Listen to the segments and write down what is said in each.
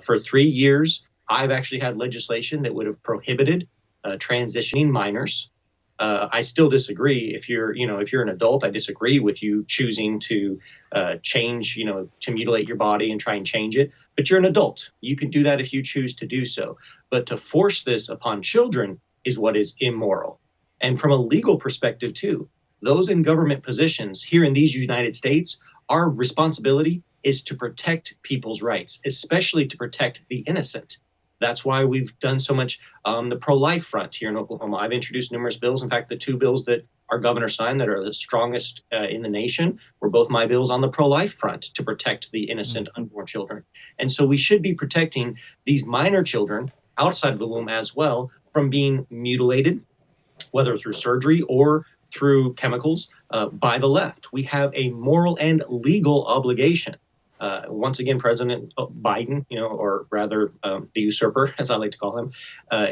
For 3 years, I've actually had legislation that would have prohibited transitioning minors. I still disagree. If you're an adult, I disagree with you choosing to change, to mutilate your body and try and change it. But you're an adult. You can do that if you choose to do so. But to force this upon children is what is immoral. And from a legal perspective, too, those in government positions here in these United States, our responsibility is to protect people's rights, especially to protect the innocent. That's why we've done so much on the pro-life front here in Oklahoma. I've introduced numerous bills. In fact, the two bills that our governor signed that are the strongest in the nation were both my bills on the pro-life front to protect the innocent unborn children. And so we should be protecting these minor children outside of the womb as well from being mutilated, whether through surgery or through chemicals, by the left. We have a moral and legal obligation. Once again, President Biden, or rather the usurper, as I like to call him,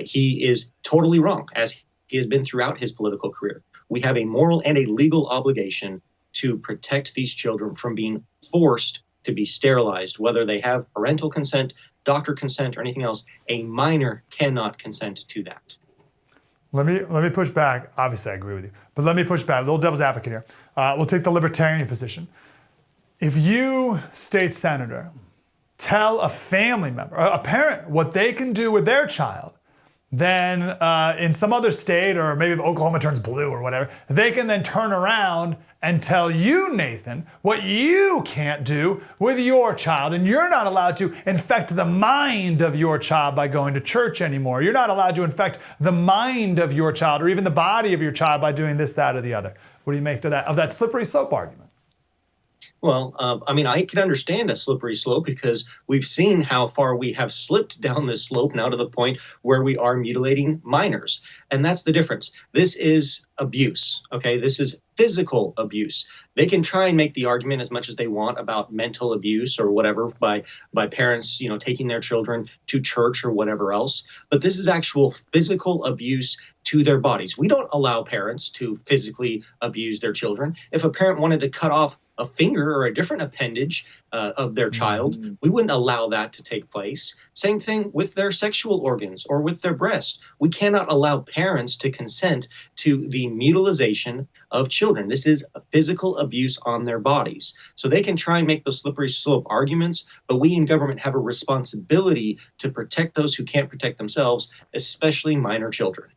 he is totally wrong, as he has been throughout his political career. We have a moral and a legal obligation to protect these children from being forced to be sterilized, whether they have parental consent, doctor consent, or anything else. A minor cannot consent to that. Let me push back. Obviously, I agree with you, but let me push back. A little devil's advocate here. We'll take the libertarian position. If you, state senator, tell a family member, a parent, what they can do with their child, then in some other state, or maybe if Oklahoma turns blue or whatever, they can then turn around and tell you, Nathan, what you can't do with your child. And you're not allowed to infect the mind of your child by going to church anymore. You're not allowed to infect the mind of your child or even the body of your child by doing this, that, or the other. What do you make of that slippery slope argument? Well, I can understand a slippery slope because we've seen how far we have slipped down this slope now to the point where we are mutilating minors. And that's the difference. This is abuse. Okay, this is physical abuse. They can try and make the argument as much as they want about mental abuse or whatever by parents, taking their children to church or whatever else. But this is actual physical abuse to their bodies. We don't allow parents to physically abuse their children. If a parent wanted to cut off a finger or a different appendage of their child, we wouldn't allow that to take place. Same thing with their sexual organs or with their breast. We cannot allow parents to consent to the mutilization of children. This is a physical abuse on their bodies. So they can try and make those slippery slope arguments, but we in government have a responsibility to protect those who can't protect themselves, especially minor children.